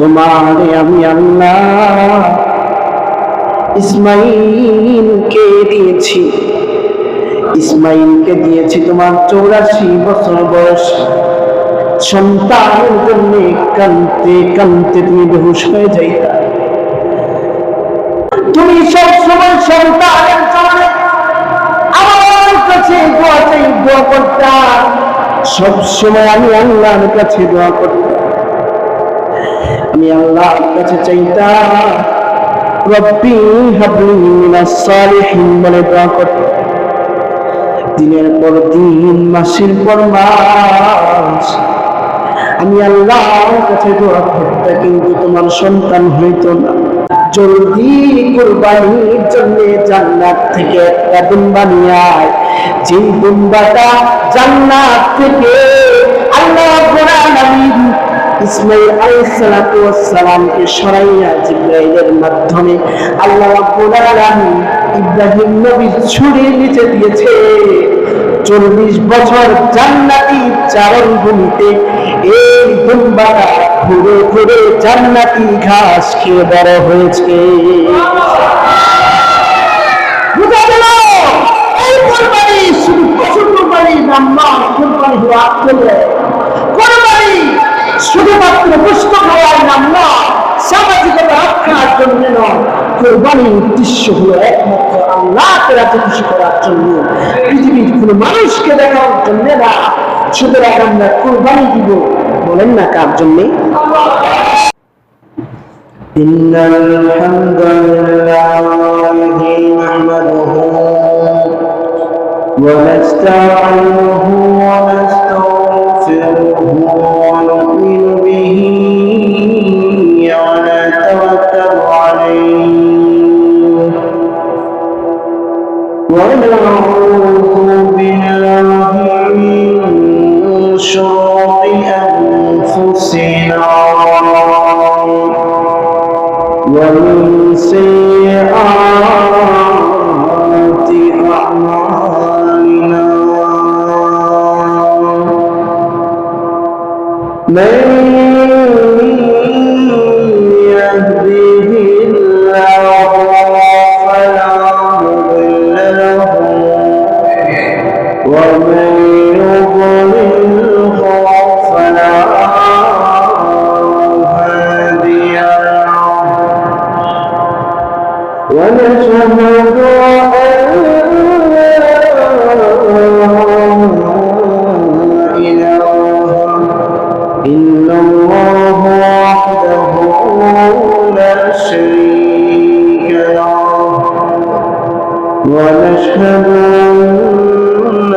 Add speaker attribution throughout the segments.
Speaker 1: তোমারে আমি আল্লাহ ইসমাইলকে দিয়েছি। ইসমাইলকে দিয়েছি তোমার 84 বছর বয়স। সন্তানের জন্য কাঁদতে কাঁদতে তুমি বেহুশ হয়ে যাইতা। তুমি সবসময় সন্তানের জন্য আমার কাছে দোয়া করতা। সবসময় আমি আল্লাহর কাছে দোয়া করতাম, আমি আল্লাহর কাছে চাইতাম রব্বি হাবলি মিনাস সালিহিন বলে দোয়া করতাম। দিনের পর দিন, মাসের পর মাস আমি আল্লাহর কাছে দোয়া করতাম, কিন্তু তোমার সন্তান হইতো না। জলদি কুরবানির জন্য জান্নাত থেকে একটা দুম্বা নিয়ে আয়। যে দুম্বাটা জান্নাত থেকে আল্লাহ রাব্বুল আলামিন ইসমাঈল আলাইহিস সালাতু ওয়াস সালামকে সরাইয়া জিবরাইলের মাধ্যমে আল্লাহ রাব্বুল আলামিন ইব্রাহিম নবীর ছুরির নিচে দিয়েছে। 40 বছর জান্নাতি চারণভূমিতে এই দুম্বাটা ঘুরে ঘুরে জান্নাতি ঘাস খেয়ে বড় হয়েছে। বুঝা গেল? এই কোরবানি শুধু পশু কোরবানি নাম নয়, কোরবানি হলো আত্মত্যাগ। কোরবানি শুধুমাত্র পুষ্ট খাওয়ার নাম নয়, সামাজিকতা রক্ষার জন্য নয়। কোরবানির উদ্দেশ্য হলো একমাত্র আল্লাহকে রাজি খুশি করার জন্য, পৃথিবীর কোনো মানুষকে দেখানোর জন্য না। সুতরাং আমরা কোরবানি দিব, বলেন না কার জন্যে? ইন্নাল হামদালিল্লাহি নাহমাদুহু ওয়া নাস্তাঈনুহু ওয়া নাস্তাগফিরুহু ওয়া নু'মিnu বিহি ওয়া নাতাওয়াক্কালু আলাইহি ওয়া না'উযু বিল্লাহি মিন শুরুরি আনফুসিনা ومن سيئات أعمالنا من يهده الله فلا مضل له ومن يضلل فلا هادي له ونشهد أن لا إله إلا الله وحده لا شريك له ونشهد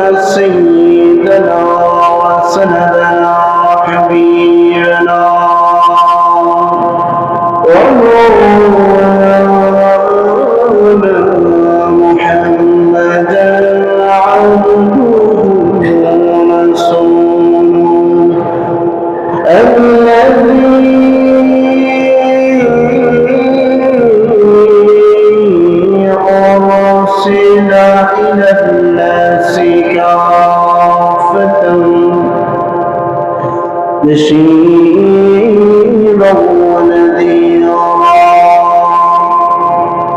Speaker 1: أن سيدنا وسندنا وحبيبنا محمدا عبده ورسوله الذي أرسل إلى الناس كافة بشيرا ونذيرا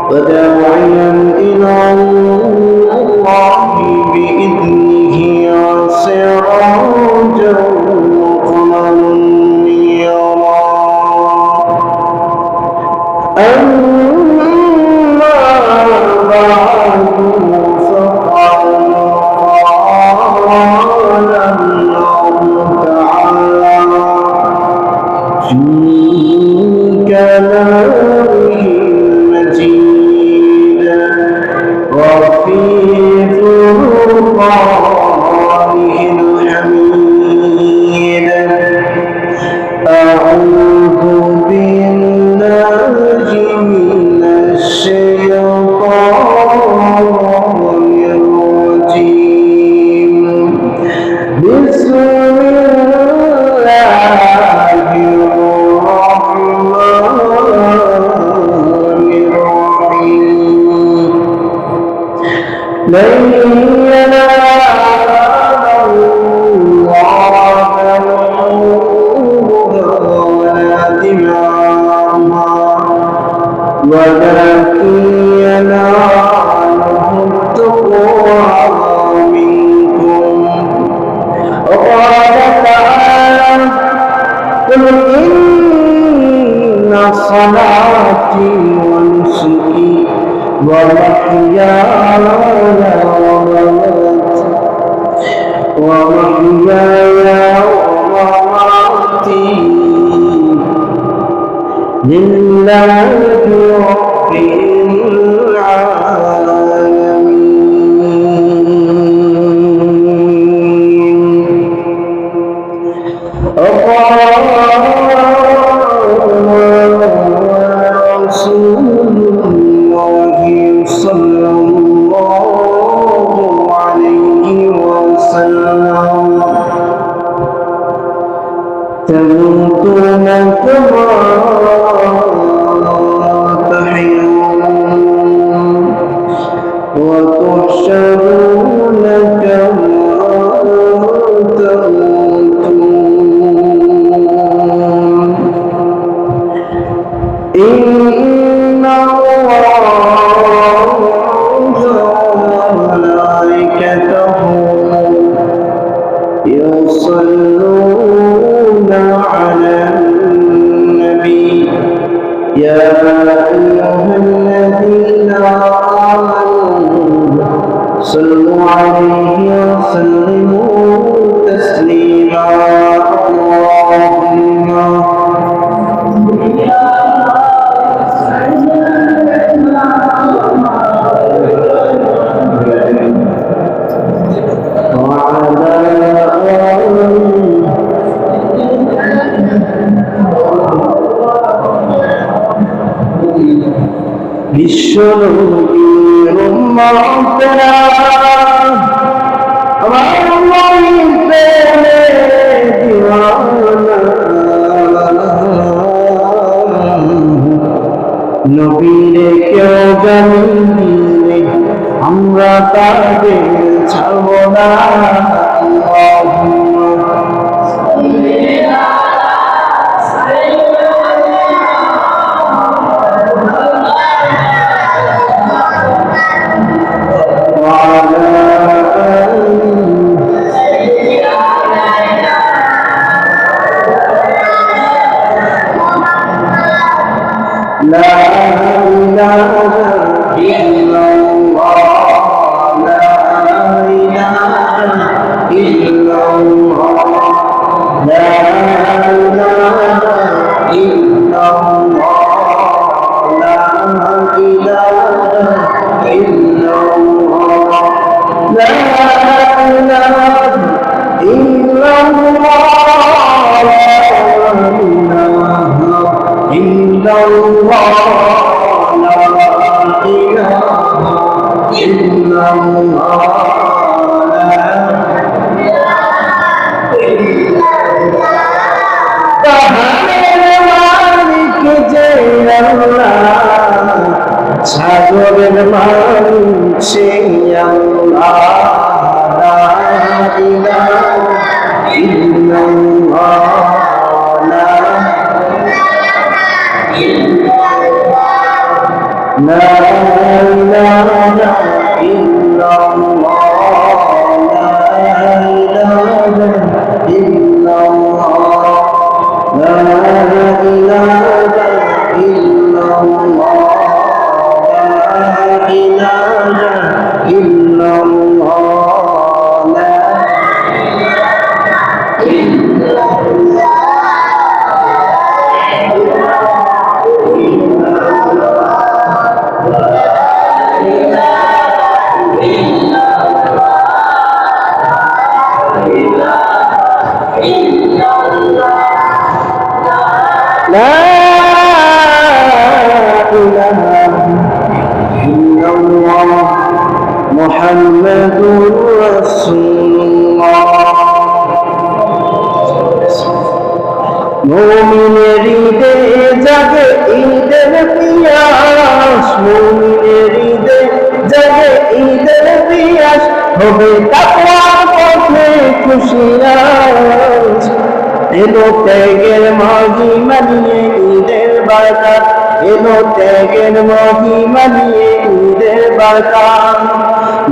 Speaker 1: وداعيا إلى الله بإذنه وسراجا وقمرا منيرا أما بعد فقد قال الله تعالى في كلامه المجيد وفي فرقانه الحميد أعوذ بالله من الشيطان الرجيم بسم الله لن ينال الله لحومها ولا دماؤها
Speaker 2: ولكن يناله التقوى منكم. وقال تعالى قل إن صلاتي ونسكي ومحياي ومماتي لله رب العالمين. وقال رسول الله صلى الله عليه وسلم تموتون كما تحيون وتحشرون كما تموتون. إن الله وملائكته يصلون على النبي يا أيها الذين آمنوا صلوا عليه وسلموا تسليما. اللهم বিশ্বনবীর উম্মতরা আমার মনের প্রেমে দিওয়ানা, নবীরে কেউ জানি আমরা তাদের ছাড়ব না। لا إله إلا الله لا إله إلا الله لا إله إلا الله لا إله إلا الله لا إله إلا الله لا إله إلا الله لا إله إلا الله সাগরের মালিক সেই আল্লাহ লা ইলাহা ইল্লাল্লাহ লা ইলাহা ইল্লাল্লাহ লা ইলাহা ইল্লাল্লাহ লা ইলাহা ইল্লাল্লাহ إلا الله لا إلا الله لا محمد رسول الله মুমিনের ঈদে জাগে ঈদের পিয়াস মুমিনের ঈদে জাগে ঈদের পিয়াস হবে তাকওয়ার পথে খুশিয়াস এলো ত্যাগের মাঝি মানিয়ে ঈদের বারাত এলো ত্যাগের মহিমা নিয়ে ঈদের বার্তা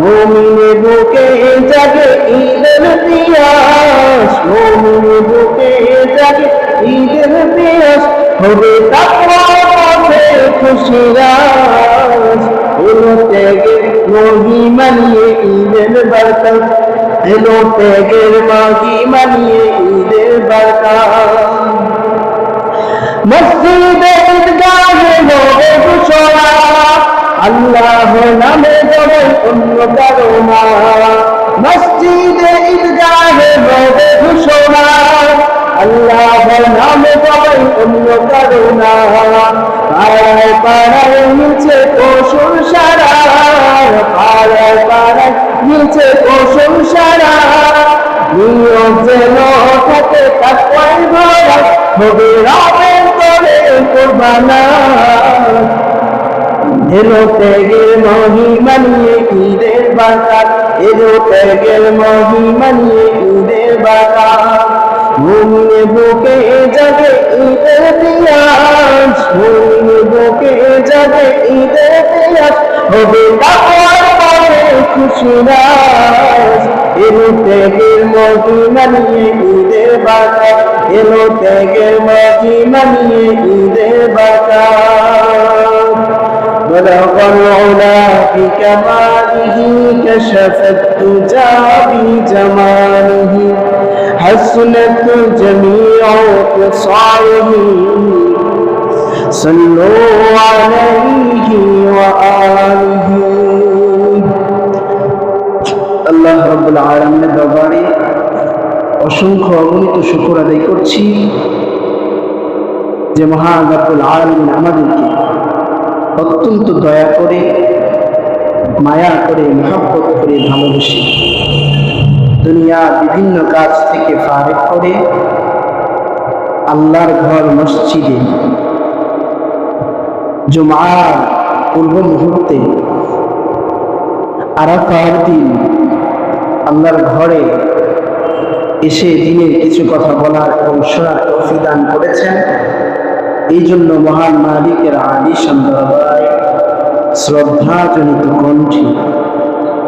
Speaker 2: মুমিনের বুকে জাগে ঈদের পিয়াস মুমিনের বুকে জাগে ঈদের পিয়াস হবে তাকওয়ার পথে খুশিরাজ এলো ত্যাগের মহিমা নিয়ে ঈদের বার্তা এলো ত্যাগের মহিমা নিয়ে ঈদের বার্তা মসজিদে ঈদগাহে হবে ঘোষণা আল্লাহ নামে জবাই অন্য কারো না মসজিদে ঈদগাহে হবে ঘোষণা আল্লাহ নামে জবাই অন্য কারো না পাড়ায় পাড়ায় নিচে পশুর সারা পাড়ায় পাড়ায় নিচে পশুর সারা নিয়ম যেন থাকে তাকওয়ায় ভরা হবে রাবের তরে কুরবানা এলো ত্যাগের মহিমা নিয়ে ঈদের বার্তা এলো ত্যাগের মহিমা নিয়ে ঈদের বার্তা মুমিনের বুকে জাগে ঈদের পিয়াস মুমিনের বুকে জাগে ঈদের পিয়াস হবে তাকওয়ার পথে খুশিরাজ এলো ত্যাগের মহিমা নিয়ে ঈদের বার্তা এলো ত্যাগের মহিমা নিয়ে ঈদের বার্তা بلغ العلا بكماله كشف الدجى بجماله حسنت جميع خصاله صلوا عليه وآله আল্লাহ রাব্বুল আলামিনের দরবারে অসংখ্য অগণিত শুকর আদায় করছি যে মহান রব্বুল আলামিন আমাদেরকে অত্যন্ত দয়া করে মায়া করে মহব্বত করে ভালোবেসে দুনিয়া বিভিন্ন কাজ থেকে ফারেক করে আল্লাহর ঘর মসজিদে জুমার পূর্ব মুহূর্তে আরাফার দিন আল্লাহর ঘরে এসে দিনের কিছু কথা বলার এবং শোনার তৌফিক দান করেছেন। এই জন্য মহান মালিকের আলিশান দরবারে শ্রদ্ধাজনিত কণ্ঠে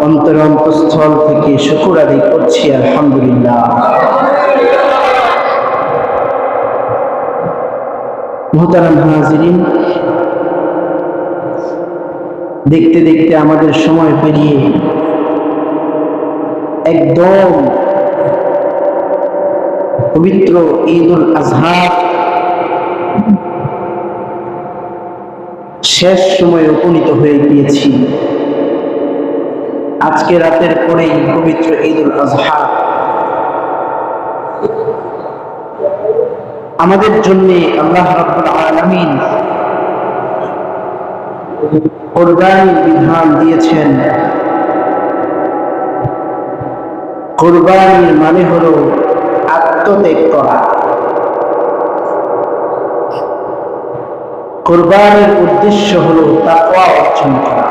Speaker 2: অন্তরস্থল থেকে শুকর আদায় করছি আলহামদুলিল্লাহ। মুহতারাম হাজিরিন, দেখতে দেখতে আমাদের সময় পেরিয়ে একদম পবিত্র ঈদুল আজহা শেষ সময়ে উপনীত হয়ে গিয়েছি। আজকে রাতের পরেই পবিত্র ঈদুল আজহা। আমাদের জন্য আল্লাহ রাব্বুল আলামিন কুরবানির বিধান দিয়েছেন। কুরবানির মানে হলো আত্মত্যাগ করা। কুরবানির উদ্দেশ্য হলো তাকওয়া অর্জন করা।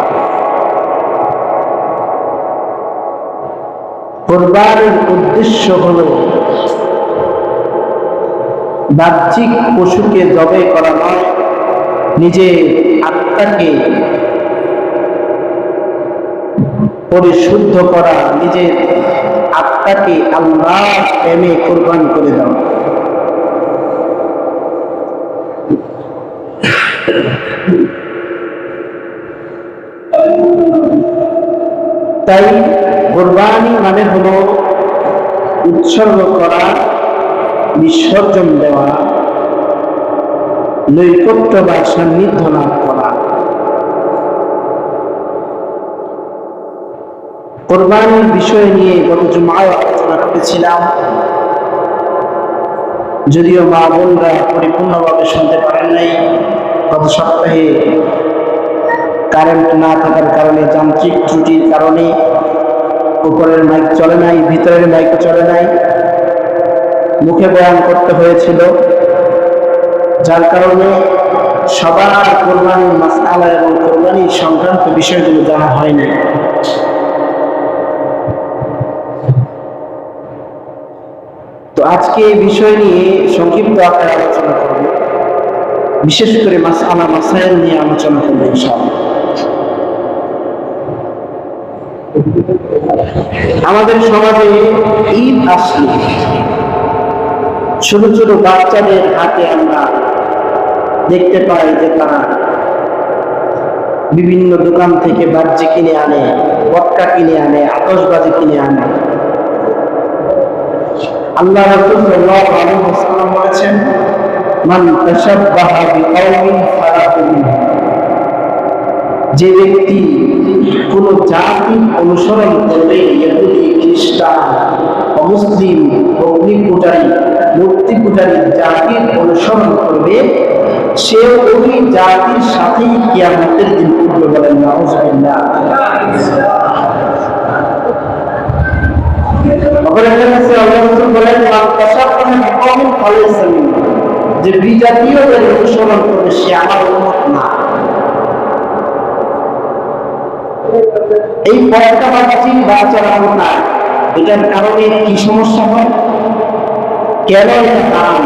Speaker 2: কুরবানির উদ্দেশ্য হলো বাহ্যিক পশুকে জবাই করা নয়, নিজের আত্মাকে পরিশুদ্ধ করা, নিজের আত্মাকে আল্লাহর প্রেমে কুরবান করে দেওয়া। তাই কুরবানি মানে হলো উৎসর্গ করা, বিসর্জন দেওয়া, নৈকট্য বা সান্নিধ্য লাভ করা। কুরবানির বিষয় নিয়ে গত জুমায় আলোচনা করেছিলাম, যদিও মা বোনরা পরিপূর্ণভাবে শুনতে পারেন নাই। গত সপ্তাহে কারেন্ট না থাকার কারণে, যান্ত্রিক ত্রুটির কারণে উপরের মাইক চলে নাই, ভিতরের মাইক চলে নাই, মুখে বয়ান করতে হয়েছিল, যার কারণে সবার কোরবানির মাসআলা এবং কোরবানির সংক্রান্ত বিষয়গুলো জানা হয় নাই। তো আজকে এই বিষয় নিয়ে সংক্ষিপ্ত আকারে আলোচনা করব। বিশেষ করে মাসআলা মাসাইল নিয়ে আলোচনা করব ইনশাআল্লাহ। আমাদের সমাজে ঈদ আসলে ছোট ছোট বাচ্চাদের হাতে আমরা দেখতে পাই যে তারা বিভিন্ন দোকান থেকে বাহ্যি কিনে আনে, বটকা কিনে আনে, আতশবাজি কিনে আনে। আল্লাহ রাসূল সাল্লাল্লাহু আলাইহি ওয়াসাল্লাম বলেছেন, মান তাশাব্বাহা বিকাওমিন ফালাহু মিনহুম। যে ব্যক্তি কোন জাতির অনুসরণ করবে, ইহুদি, খ্রিস্টান, অমুসলিম, অগ্নিপূজারী, মূর্তি পূজারী জাতির অনুসরণ করবে, সে ওই জাতির সাথেই কিয়ামতের দিন উঠবে। বলেন নাউযুবিল্লাহ। যে বিজাতীয়দের অনুসরণ করবে সে আমার উম্মত না। এই পয়টা বাচ্চি বাচ্চারা কোথায়, এটার কারণে কি সমস্যা হয়, কেন এটা হারাম,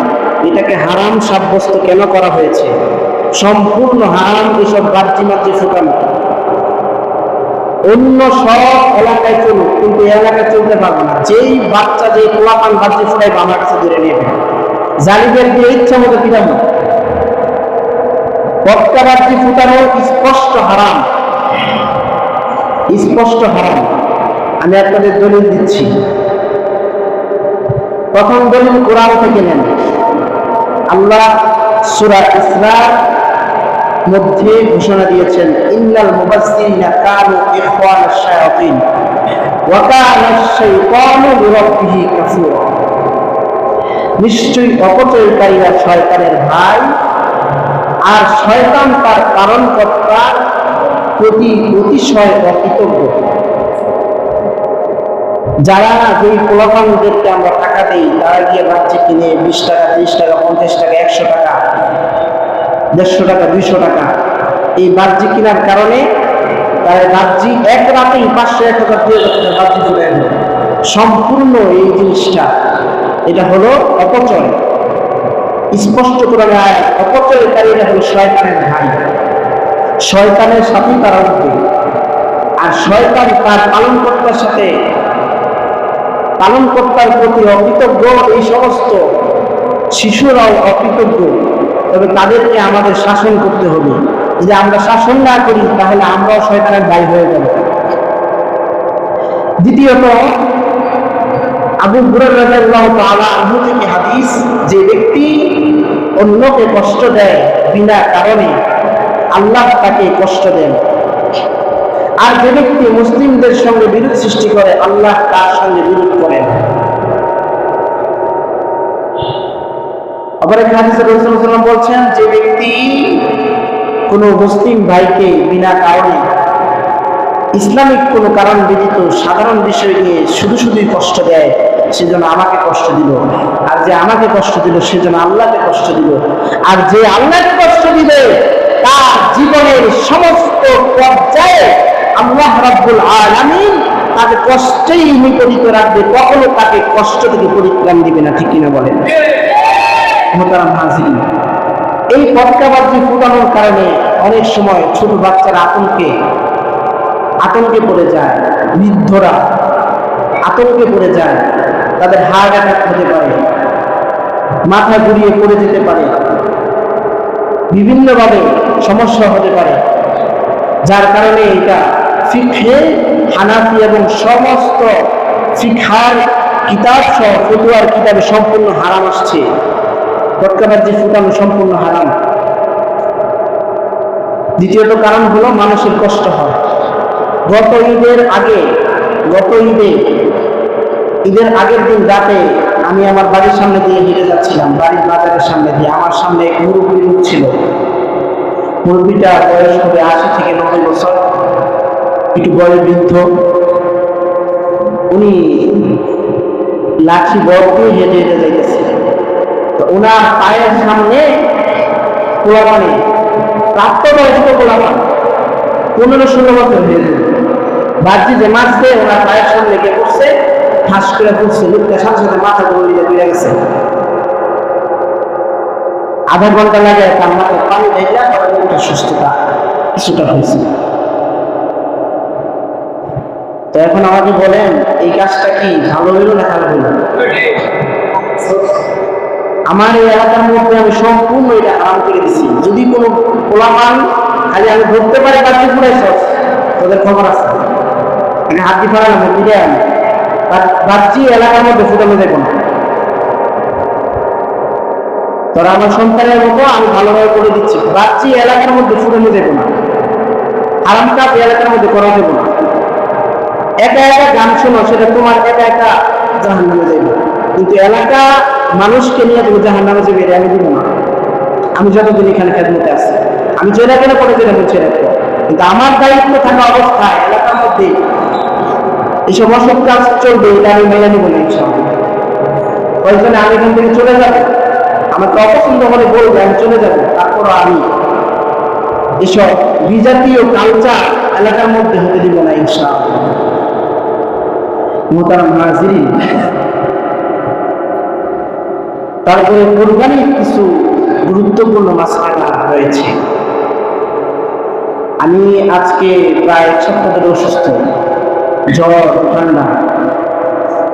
Speaker 2: এটাকে হারাম সাব্যস্ত কেন করা হয়েছে? সম্পূর্ণ হারাম এসব বাচ্চি মাচ্চি ফুটানো। অন্য সব এলাকায় চলুক, কিন্তু এই এলাকায় চলতে পারবে না। যেই বাচ্চা যে পোলাপান বাচ্চি ফুটাইবে আমার কাছে ধরে নেবে, জালিদের দিয়ে ইচ্ছা মতো পিটাবো। পটকা বাচ্চি ফুটানো স্পষ্ট হারাম, স্পষ্ট হারাম। আমি আপনাদের দলিল দিচ্ছি। প্রথম দলিল কোরআন থেকে নেন। আল্লাহ সূরা ইসরার মধ্যে ঘোষণা দিয়েছেন, ইন্নাল মুবাসসিরিনা কানু ইখওয়ানাশ শায়াতিন ওয়া কানা আশ-শাইতানু লিরাব্বিহি কাফুরা। নিশ্চয়ই অপচয়কারীরা শয়তানের ভাই, আর শয়তান তার কারণকর্তার প্রতি অতিশয় অকৃতজ্ঞ। যারা যেই পোলাপানদেরকে আমরা টাকা দিই, তারা গিয়ে বাচ্চা কিনে 20 টাকা, 30 টাকা, 50 টাকা, 100 টাকা, 150 টাকা, 200 টাকা, এই বাহ্যি কেনার কারণে তারা বাহ্যি এক রাতেই 500, 1000, 2000 টাকা বাহ্যি ফুটে গেল। সম্পূর্ণ এই জিনিসটা এটা হলো অপচয়। স্পষ্ট করে আয়াত, অপচয়কারীরা হলো শয়তানের ভাই, শয়তানের সাথেই তারা উঠবে। আর শয়তান তার পালনকর্তার সাথে, পালনকর্তার প্রতি অকৃতজ্ঞ। এই সমস্ত শিশুরাও অকৃতজ্ঞ, তবে তাদেরকে আমাদের শাসন করতে হবে। যদি আমরা শাসন না করি তাহলে আমরাও শয়তানের ভাই হয়ে যাব। দ্বিতীয়ত, আবু হুরায়রা রাদিয়াল্লাহু তাআলা আনহু থেকে হাদিস, যে ব্যক্তি অন্যকে কষ্ট দেয় বিনা কারণে, আল্লাহ তাকে কষ্ট দেন। আর যে ব্যক্তি মুসলিমদের সঙ্গে বিরোধ সৃষ্টি করে, আল্লাহ তার সঙ্গে বিরোধ করেন। আবার এক হাদিসে রাসূল সাল্লাল্লাহু আলাইহি ওয়াসাল্লাম বলছেন, যে ব্যক্তি কোনো মুসলিম ভাইকে বিনা কারণে, ইসলামিক কোনো কারণ ব্যতীত সাধারণ বিষয় নিয়ে শুধু শুধুই কষ্ট দেয়, সেজন্য আমাকে কষ্ট দিল। আর যে আমাকে কষ্ট দিল সেজন্য আল্লাহকে কষ্ট দিল। আর যে আল্লাহকে কষ্ট দিবে তার জীবনের সমস্ত পর্যায়ে আল্লাহ রাব্বুল আলামিন তাকে কষ্টেই নিপতিত রাখবে, কখনো তাকে কষ্ট থেকে পরিত্রাণ দিবে না। ঠিক কিনা বলেন? মোহতারাম হাজিরিন, এই পটকাবাজি ফুটানোর কারণে অনেক সময় ছোট বাচ্চারা আতঙ্কে পড়ে যায়, বৃদ্ধরা আতঙ্কে পড়ে যায়, তাদের হার্ট অ্যাটাক হতে পারে, মাথা ঘুরিয়ে পড়ে যেতে পারে, বিভিন্নভাবে সমস্যা হতে পারে। যার কারণে এটা ফিকহে হানাফি এবং সমস্ত ফিকহার কিতাব সহ ফতোয়ার কিতাবে সম্পূর্ণ হারাম আসছে। পটকাবাজি ফুটানো সম্পূর্ণ হারাম। দ্বিতীয়ত কারণ হলো মানুষের কষ্ট হয়। গত ঈদের আগের দিন রাতে আমি আমার বাড়ির সামনে দিয়ে হেঁটে যাচ্ছিলাম, বাড়ির বাজারের সামনে দিয়ে। আমার সামনে এক মুরব্বী লোক ছিল। মুরব্বীটা বয়স হবে 80 থেকে 90 বছর, একটু বয়োবৃদ্ধ। উনি লাঠি বড় দিয়ে হেঁটে হেঁটে যাইতেছে। তো ওনার পায়ের সামনে পোলাপানে, প্রাপ্তবয়স্ক পোলাপান, 15-16 বছর হয়েছে, বাহ্যি যে মারছে ওনার পায়ের সামনে গিয়ে পড়ছে, ঠাস করে পড়ছে, লোকটা সাথে সাথে মাথা ঘুরে দিয়ে গেছে। আধা ঘন্টা লাগে তার মাথায় পানি ঢেলা একটা সুস্থতা কিছুটা হয়েছে। তো এখন আমাকে বলেন এই কাজটা কি ভালো হইলো না খারাপ হইলো? আমার এই এলাকার মধ্যে আমি সম্পূর্ণ এটা হারাম করে দিছি। যদি কোনো পোলাপান খালি আমি ধরতে পারি বাচ্চা পুরাইছ তোদের খবর আছে, আমি হাতি ফাড়ালাম দিকে আমি বাচ্চি এলাকার মধ্যে ফুটানো দেখবো না। তোরা আমার সন্তানের মতো আমি ভালোভাবে করে দিচ্ছি, বাচ্চি এলাকার মধ্যে ফুটানো দেবো না, হারাম কাজ এলাকার মধ্যে করা দেবো না। একা একা গান শোনো সেটা তোমার একা একা জাহান নামে যাবে, কিন্তু এলাকা মানুষকে নিয়ে তুমি জাহান নামে যাবে এটা আমি দিব না। আমি যতদিন এখানে খেদমতে আছি আমি যেটা কেন করে যেটা বলছি রাখবো, কিন্তু আমার দায়িত্ব থাকা অবস্থায় এলাকার মধ্যে এইসব অসৎ কাজ চলবে এটা আমি মেনে নিব না। ইনশাআল্লাহ প্রয়োজনে আমি এখান থেকে চলে যাবো, আমাকে অপছন্দ করে বলবে আমি চলে যাবো, তারপরও আমি এসব বিজাতীয় কালচার এলাকার মধ্যে হতে দিব না ইনশাআল্লাহ। মোহতারাম হাজিরিন, তারপরে কুরবানির কিছু গুরুত্বপূর্ণ মাসআলা রয়েছে। আমি আজকে প্রায় 1 সপ্তাহ ধরে অসুস্থ, জ্বর ঠান্ডা,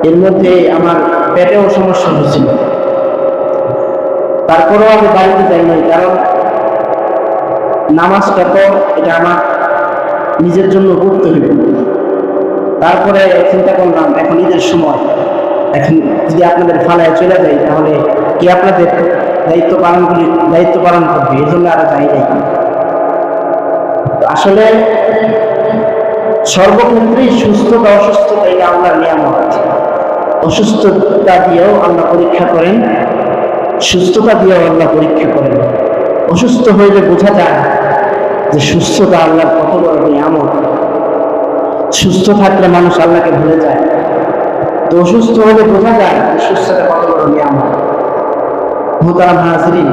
Speaker 2: এর মধ্যে আমার পেটেও সমস্যা হয়েছিল। তারপরেও আমি বাড়িতে যাই নাই, কারণ নামাজটা তো এটা আমার নিজের জন্য করতে হবে। তারপরে চিন্তা করলাম এখন ঈদের সময়, এখন যদি আপনাদের ফালায় চলে যাই তাহলে কি আপনাদের দায়িত্ব পালন করবে, এই জন্য আরো যাই নাই। আসলে সর্বক্ষেত্রেই সুস্থতা অসুস্থতা এটা আল্লাহর নিয়ামত। অসুস্থতা দিয়েও আল্লাহ পরীক্ষা করেন, সুস্থতা দিয়েও আল্লাহ পরীক্ষা করেন। অসুস্থ হইলে বোঝা যায় যে সুস্থতা আল্লাহর কত বড় নিয়ামত। সুস্থ থাকলে মানুষ আল্লাহকে ভুলে যায়, তো অসুস্থ হলে বোঝা যায় যে সুস্থতা কত বড় নিয়ামত। মোহতারাম হাজিরিন,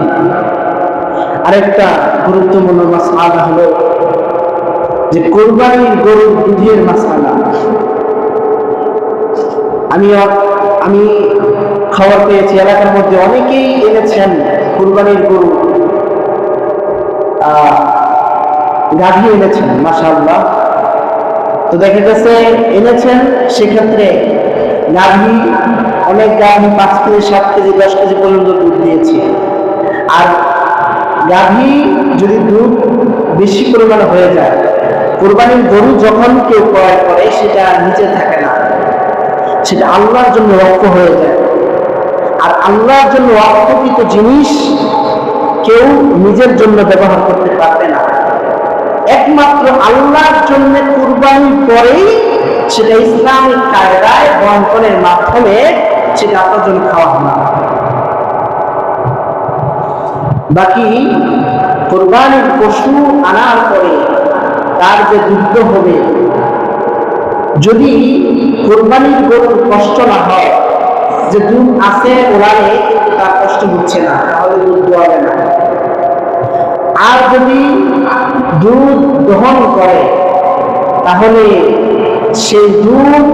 Speaker 2: আরেকটা গুরুত্বপূর্ণ মাসআলা হলো যে কুরবানির গরুর দুধের মাসআলা। আমি খবর পেয়েছি এলাকার মধ্যে অনেকেই এনেছেন কুরবানির গরু, গাভী এনেছেন, মাশাআল্লাহ। তো দেখা গেছে এনেছেন, সেক্ষেত্রে গাভী অনেক গাভী 5 কেজি 7 কেজি 10 কেজি পর্যন্ত দুধ দিয়েছে। আর গাভী যদি দুধ বেশি পরিমাণে হয়ে যায়, কুরবানির গরু যখন কেউ ক্রয় করে সেটা নিচে থাকে না, সেটা আল্লাহর জন্য রক্ত হয়ে যায়। আর আল্লাহর জন্য রক্ষিত জিনিস কেউ নিজের জন্য ব্যবহার করতে পারবে না। একমাত্র আল্লাহর জন্য কুরবানি পরেই সেটা ইসলামিক কায়দায় বন্টনের মাধ্যমে সেটা আপনার জন্য খাওয়া হবে। বাকি কুরবানির পশু আনার পরে তার যে যুদ্ধ হবে, যদি কুরবানির গরুর কষ্ট না হয়, যে দুধ আছে ওরানে কিন্তু তার কষ্ট হচ্ছে না, তাহলে দুধ দোয়াবে না। আর যদি দুধ গ্রহণ করে তাহলে সেই দুধ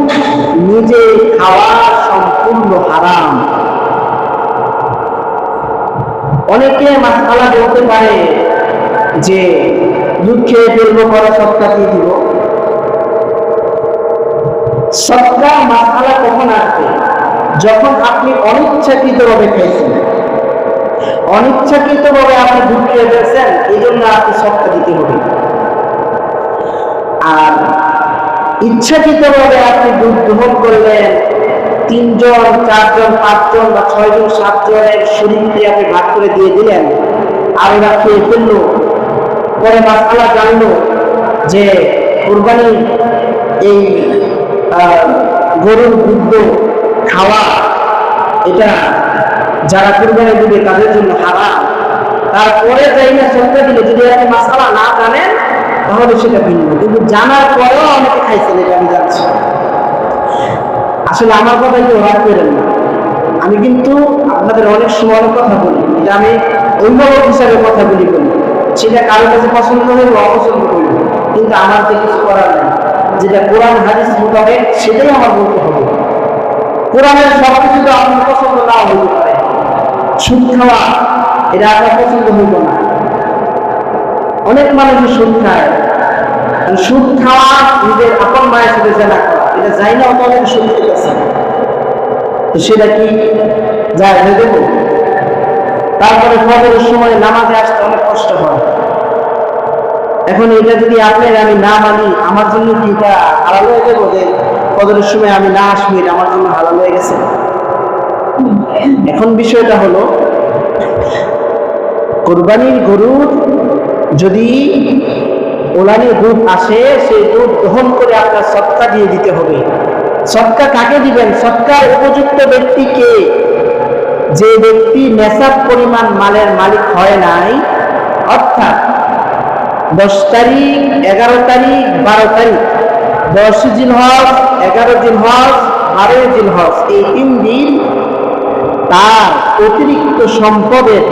Speaker 2: নিজে খাওয়া সম্পূর্ণ হারাম। অনেকে মাসআলা বলতে পারে যে দুধ খেয়ে ফেলবো, পরে সদকা দিয়ে দিব। সদকা মাসআলা কখন আসবে? যখন আপনি অনিচ্ছাকৃতভাবে খেয়েছেন, অনিচ্ছাকৃতভাবে আপনি দুধ খেয়ে ফেলছেন, এই জন্য আপনি সদকা দিতে হবে। আর ইচ্ছাকৃতভাবে আপনি দুধ গ্রহণ করলেন, 3 জন 4 জন 5 জন বা 6 জন 7 জনের শরীরকে আপনি ভাগ করে দিয়ে দিলেন, আর ওরা খেয়ে ফেললো। পরে মাসআলা জানলো যে কুরবানি এই গরুর দুধ খাওয়া এটা যারা কুরবানি দিবে তাদের জন্য হারাম। তারপরে যাই না সদকা দিলে, যদি আপনি মাসআলা না জানেন তাহলে সেটা ভিন্ন, কিন্তু জানার পরেও অনেকে খাইছেন, এটা আমি জানছি। আসলে আমার কথা কেউ রাগ করেন না, আমি কিন্তু আপনাদের অনেক সময় কথা বলি, এটা আমি অভিভাবক হিসাবে কথা বলি, সেটা কারোর কাছে পছন্দ হলে অপছন্দ করবে, কিন্তু আমার যে কিছু করার নেই। যেটা কোরআন হাদিস মোতাবেক সেটাই আমার বলতে হবে। কোরআনের সবকিছু তো আপনার পছন্দ নাও হতে পারে। সুদ খাওয়া এটা আপনার পছন্দ হইব না। অনেক মানুষই সুদ খায়, সুদ খাওয়া নিজের আপন মায়ের সাথে জেনা করা, এটা যাই না, অত অনেক সুদ খেতেছে, তো সেটা কি যায় হয়ে দেবো? তারপরে ফজরের সময় নামাজে আসতে অনেক কষ্ট হয়। এখন এটা যদি আপনার আমি না মানি, আমার জন্য কি এটা হালাল হয়ে যাবো যে ফজরের সময় আমি না আসবো, এটা আমার জন্য হালাল হয়ে গেছে? এখন বিষয়টা হলো, কোরবানির গরুর যদি ওলানের দুধ আসে, সেই দুধ দহন করে আপনার সদকা দিয়ে দিতে হবে। সদকা কাকে দিবেন? সদকার উপযুক্ত ব্যক্তিকে, যে ব্যক্তি নেশাব পরিমাণ মালের মালিক হয় নাই, অর্থাৎ 10 তারিখ, 11 তারিখ, 12 তারিখ, 10 জিলহজ, 11 জিলহজ, 12 জিলহজ, এই 3 দিন তার অতিরিক্ত সম্পদের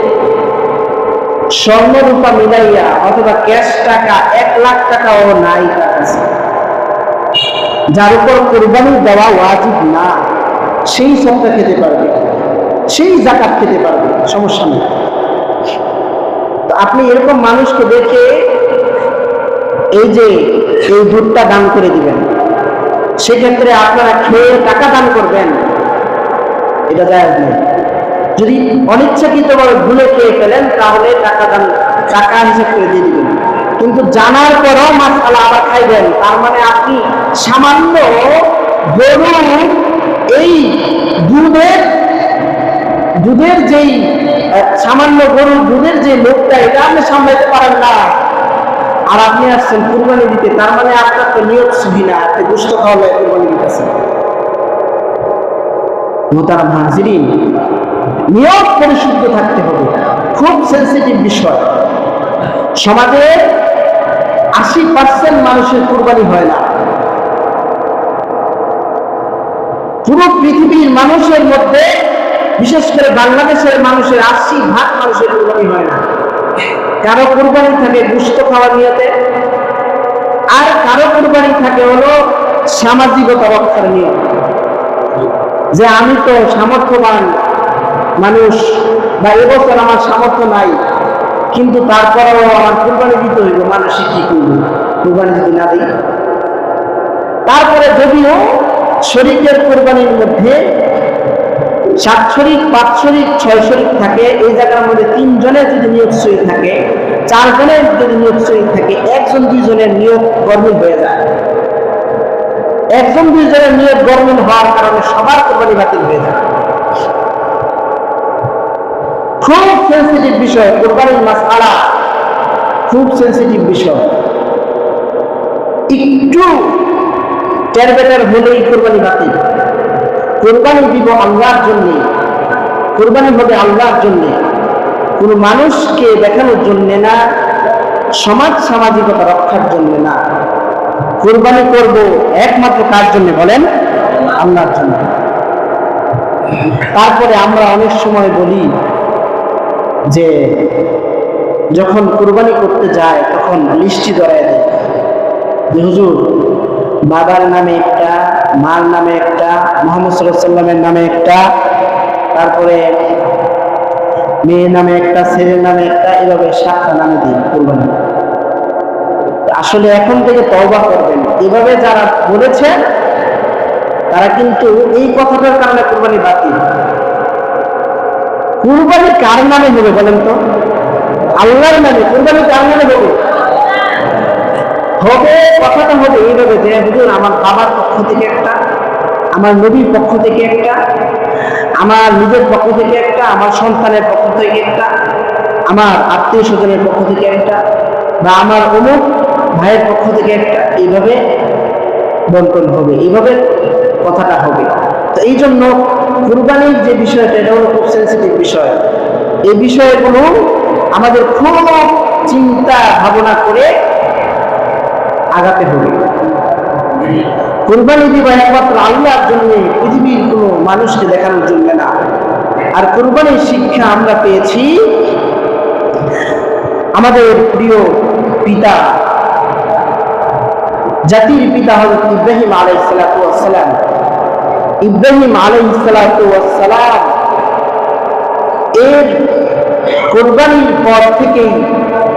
Speaker 2: স্বর্ণরূপা মিলাইয়া অথবা ক্যাশ টাকা 1 লাখ টাকাও নাই তার কাছে, যার উপর কোরবানি দেওয়া ওয়াজিব না, সেই সদকা খেতে পারবে, সেই যাকাত খেতে পারবে, সমস্যা নেই। তো আপনি এরকম মানুষকে দেখে এই যে এই দুধটা দান করে দিবেন, সেক্ষেত্রে আপনারা খেয়ে টাকা দান করবেন, এটা জায়েজ নেই। যদি অনিচ্ছাকৃতভাবে ভুলে খেয়ে ফেলেন, তাহলে টাকা হিসাব করে দিয়ে দিবেন। কিন্তু জানার পরও মাসআলা আবার খাইবেন, তার মানে আপনি সামান্য গরু, এই দুধের যেই সামান্য গরু দুধের যে লোকটা, এটা আপনি সামলাইতে পারেন না, আর আপনি আসছেন কুরবানি দিতে, তার মানে আপনার তো নিয়ত সহি না, আপনি দুষ্ট খাওয়ালে কুরবানি দিতেছেন। মোহতারাম হাজিরিন, নিয়ত পরিশুদ্ধ থাকতে হবে, খুব সেনসিটিভ বিষয়। সমাজের 80% মানুষের কুরবানি হয় না। পুরো পৃথিবীর মানুষের মধ্যে, বিশেষ করে বাংলাদেশের মানুষের 80% মানুষের কুরবানি হয় না। কারো কুরবানি থাকে গোশত খাওয়ার নিয়তে, আর কারো কুরবানি থাকে হলো সামাজিকতা রক্ষার নিয়ত, যে আমি তো সামর্থ্যবান মানুষ, বা এবছর আমার সামর্থ্য নাই, কিন্তু তারপরেও আমার কুরবানি দিতে হইব, মানুষে কি করবে কুরবানি যদি না দিই। তারপরে যদিও শরীকের কুরবানির মধ্যে 7 শরীক, 5 শরীক, 6 শরীক থাকে, এই জায়গার মধ্যে 3 জনের যদি নিয়ত সহি থাকে, 4 জনের যদি নিয়ত সহি থাকে, 1 জন 2 জনের নিয়ত গরমিল হয়ে যায়। 1 জন 2 জনের নিয়ত গরমিল হওয়ার কারণে সবার কুরবানি বাতিল হয়ে যায়। খুব সেন্সিটিভ বিষয় কুরবানির মাসআলা, খুব সেন্সিটিভ বিষয়। একটু টেরবেটার হলেই কুরবানি বাতিল। কুরবানি দিব আল্লাহর জন্য, কুরবানি হবে আল্লাহর জন্য, কোনো মানুষকে দেখানোর জন্য না, সামাজিকতা রক্ষার জন্য না। কুরবানি করব একমাত্র কার জন্য বলেন? আল্লাহর জন্য। তারপরে আমরা অনেক সময় বলি যে যখন কুরবানি করতে যায় তখন লিস্টি ধরায় দেয় যে হুজুর, বাবার নামে একটা, মার নামে একটা, মুহাম্মদ সাল্লাল্লাহু আলাইহি ওয়াসাল্লামের নামে একটা, তারপরে মেয়ের নামে একটা, ছেলের নামে একটা, এভাবে 7টা নামে দিই কুরবানি। আসলে এখন থেকে তওবা করবেন, এভাবে যারা বলেছেন তারা কিন্তু এই কথাটার কারণে কুরবানি বাতিল। কুরবানি কার নামে হবে বলেন তো? আল্লাহর নামে। কুরবানি কার নামে হবে? কথাটা হবে এইভাবে যে হুজুর, আমার বাবার পক্ষ থেকে একটা, আমার নবীর পক্ষ থেকে একটা, আমার নিজের পক্ষ থেকে একটা, আমার সন্তানের পক্ষ থেকে একটা, আমার আত্মীয় স্বজনের পক্ষ থেকে একটা, বা আমার অমুক ভাইয়ের পক্ষ থেকে একটা, এইভাবে বন্টন হবে, এইভাবে কথাটা হবে। তো এই জন্য কুরবানির যে বিষয়টা, এটা হলো খুব সেন্সিটিভ বিষয়। এই বিষয়গুলো আমাদের খুব চিন্তা ভাবনা করে আগাতে হবে। কুরবানি দিব একমাত্র আল্লাহর জন্য, পৃথিবীর কোনো মানুষকে দেখানোর জন্য না। আর কুরবানির শিক্ষা আমরা পেয়েছি আমাদের প্রিয় পিতা, জাতির পিতা হযরত ইব্রাহিম আলাইহিস সালাতু ওয়াস সালাম। ইব্রাহিম আলাইহিস সালাতু ওয়াস সালাম এর কুরবানির পর থেকেই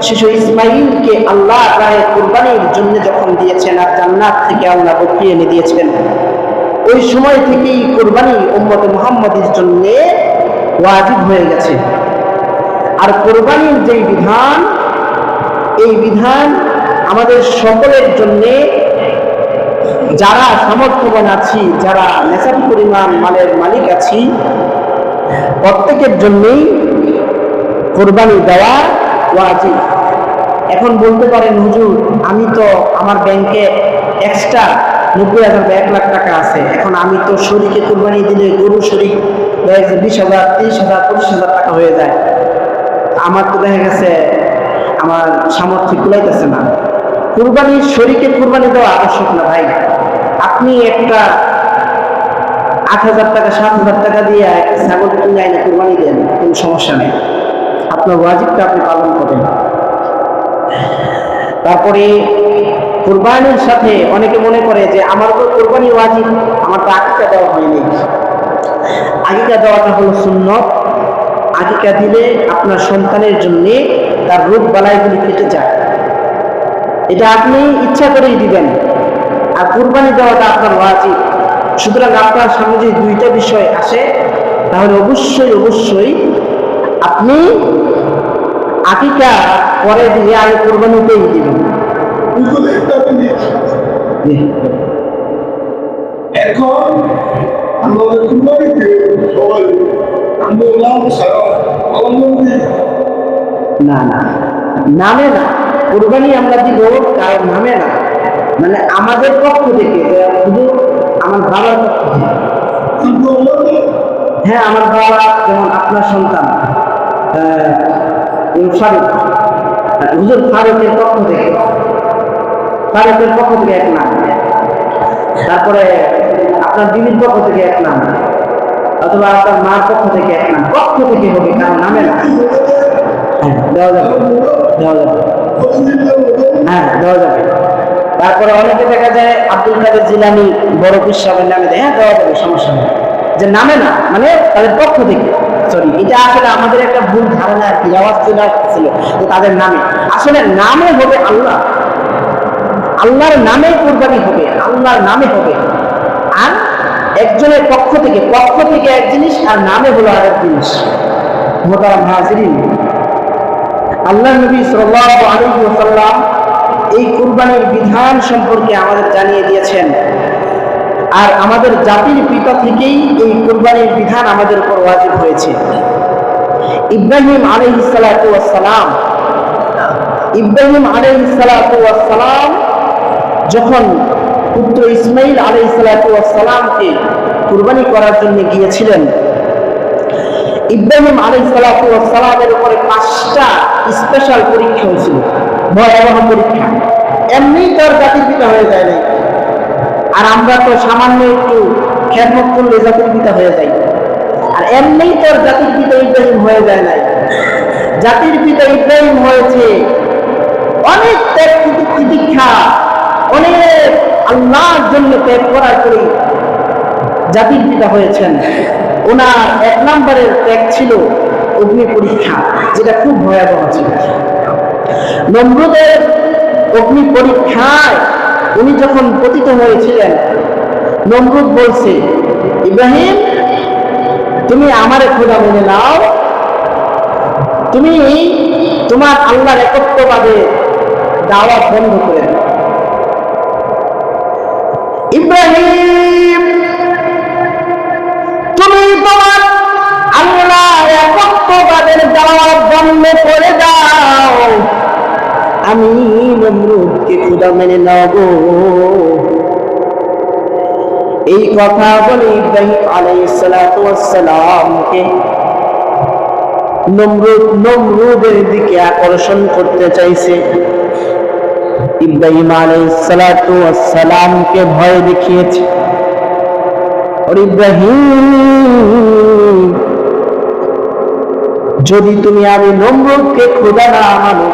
Speaker 2: শিশু ইসমাইলকে আল্লাহ তাআলা কুরবানির জন্য যখন দিয়েছেন আর জান্নাত থেকে আল্লাহ বকিয়ে এনে দিয়েছেন, ওই সময় থেকেই কুরবানি উম্মতে মুহাম্মাদের জন্য ওয়াজিব হয়ে গেছে। আর কুরবানির যেই বিধান, এই বিধান আমাদের সকলের জন্য, যারা সামর্থ্যবান আছি, যারা নেশাব পরিমাণ মালের মালিক আছি, প্রত্যেকের জন্যই কুরবানি দেওয়া ওয়াজিব। এখন বলতে পারেন, হুজুর আমি তো আমার ব্যাংকে এক্সট্রা 90,000 বা 1 লাখ টাকা আছে, এখন আমি তো শরীকে কুরবানি দিলে গরু শরীক 20,000, 30,000, 25,000 টাকা হয়ে যায়, আমার তো দেখা গেছে আমার সামর্থ্য কুলাইতেছে না। কুরবানির শরীকে কুরবানি দেওয়া আবশ্যক না ভাই। আপনি একটা 8,000 টাকা 7,000 টাকা দিয়ে একটা ছাগল কিনে আইনে কুরবানি দেন, কোনো সমস্যা নেই, আপনার ওয়াজিবটা আপনি পালন করেন। তারপরে কুরবানির সাথে অনেকে মনে করে যে আমার তো কুরবানি ওয়াজিব, আমার তো আকিকা দেওয়া হয়নি। আকিকা দেওয়াটা হলো সুন্নত। আকিকা দিলে আপনার সন্তানের জন্য তার রোগ বালাইগুলি কেটে যায়, এটা আপনি ইচ্ছা করেই দিবেন। আর কুরবানি দেওয়াটা আপনার ওয়াজিব। সুতরাং আপনার সামনে যদি দুইটা বিষয় আসে, তাহলে অবশ্যই আপনি আকিকা পরে দিয়ে আগে কুরবানিতেই দিবেন।
Speaker 3: এখন আমাদের কুরবানিতে সবাই নাম ছাড়া
Speaker 2: না নামে না, কুরবানি আমরা দিব কারণ নামে না, মানে আমাদের পক্ষ থেকে, শুধু আমার বাবার পক্ষ থেকে। হ্যাঁ, আমার বাবা, যেমন আপনার সন্তান ফারুক, হুজুর ফারুকের পক্ষ থেকে এক নাম, তারপরে আপনার বিবির পক্ষ থেকে এক নাম, অথবা আপনার মার পক্ষ থেকে এক নাম, পক্ষ থেকে হবে, কারণ নামে না। হ্যাঁ, দেওয়া যাবে। হ্যাঁ, দেওয়া যাবে। তারপরে অনেকে দেখা যায় আব্দুল কাদের জিলানী বড় পীর সাহেবের নামে দেয়, হ্যাঁ দেওয়া যাবে, সমস্যা নেই। যে নামে না মানে তাদের পক্ষ থেকে, সরি, এটা আসলে আমাদের একটা ভুল ধারণা আর কি, আওয়াজ চলে আসছিল যে তাদের নামে। আসলে নামে হবে আল্লাহ, আল্লাহর নামে কুরবানি হবে, আল্লাহর নামে হবে। আর একজনের পক্ষ থেকে এক জিনিস, আর নামে হলো আরেক জিনিস। মোহতারাম হাজিরিন, আল্লাহ নবী সাল্লাল্লাহু আলাইহি ওয়াসাল্লাম এই কুরবানির বিধান সম্পর্কে আমাদের জানিয়ে দিয়েছেন। আর আমাদের জাতির পিতা থেকেই এই কুরবানির বিধান আমাদের উপর ওয়াজিব হয়েছে। ইব্রাহিম আলাইহিস সালাতু ওয়াস সালাম যখন পুত্র ইসমাইল আলাইহিস সালামকে কুরবানি করার জন্য গিয়েছিলেন, ইব্রাহিম আলাইহিস সালামের উপরে 5টা স্পেশাল পরীক্ষা হয়েছিল, ভয়াবহ পরীক্ষা। এমনি তার জাতির পিতা হয়ে যায় নাই, আর আমরা তো সামান্য একটু খেদমত করলে জাতির পিতা হয়ে যাই। আর এমনি তার জাতির পিতা ইব্রাহিম হয়ে যায় নাই, জাতির পিতা ইব্রাহিম হয়েছে অনেক ত্যাগ তিতিক্ষা, অনেক আল্লাহর জন্য ত্যাগ করার পরে জাতির পিতা হয়েছেন। ওনার 1 নম্বরের ত্যাগ ছিল অগ্নি পরীক্ষা, যেটা খুব ভয়াবহ ছিল। নমরুদের অগ্নি পরীক্ষায় উনি যখন পতিত হয়েছিলেন, নমরুদ বলছে, ইব্রাহিম তুমি আমারে খোদা মেনে নাও, তুমি তোমার আল্লাহর একত্ববাদে দাওয়াত বন্ধ করে দাও। ইব্রাহিম তুমি তোমার আল্লাহর একত্ববাদের দাওয়াত বন্ধ করে দাও, আমি নমরুদকে খোদা মেনে নেব। এই কথা বলে ইব্রাহিম আলাইহিস সালামকে নমরুদের দিকে আকর্ষণ করতে চাইছে। ইব্রাহিম আলাইহিস সালামকে ভয় দেখিয়েছে। আর ইব্রাহিম, যদি তুমি আমি নমরুদকে খোদা না মানো,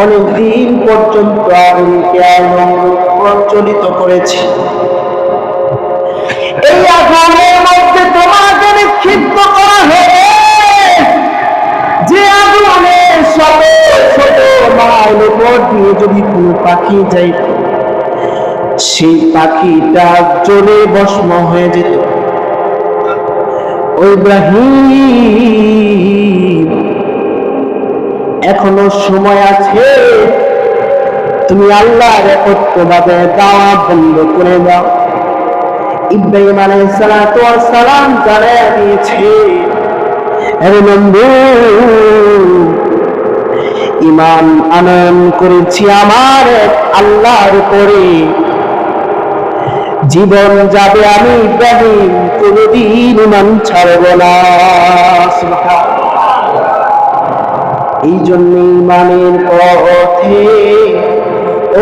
Speaker 2: অনেকদিন পর্যন্ত আগুনকে নমরুদ প্রচলিত করেছে, এই আগুনের মধ্যে তোমাকে নিক্ষিপ্ত করা হবে, শত শত মাইল উপর দিয়ে যদি কোনো পাখি যাইত, সেই পাখিটা জ্বলে ভস্ম হয়ে যেত। ও ইব্রাহিম, এখনো সময় আছে, তুমি আল্লাহর একত্ববাদে দাওয়া বন্ধ করে দাও। ইব্রাহিম আলাইহিস সালাতু ওয়াস সালাম জানিয়ে দিয়েছে, আরে বন্ধু, ঈমান আনয়ন করেছি আমার আল্লাহর উপরে, জীবন যাবে আমি ইব্রাহিম কোনদিন ঈমান ছাড়ব না। সুবহানাল্লাহ। এই জন্য ঈমানের পথে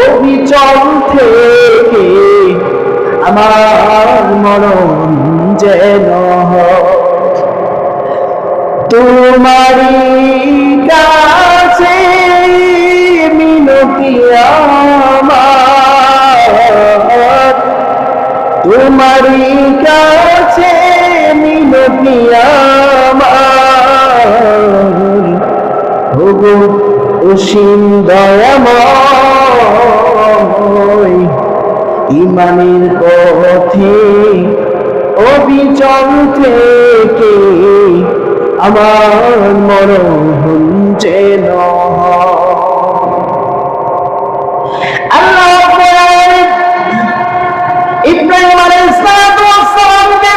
Speaker 2: অবিচল থেকে আমার মরণ যেন তোমারই কাছে মিনতি আমার, তোমারই কাছে মিনতি আমার, ওগো অসীম দয়াময়, ঈমানের পথে অবিচল থেকে আমার মরণ যেন। আল্লাহ ইব্রাহিম আলাইহিস সালামকে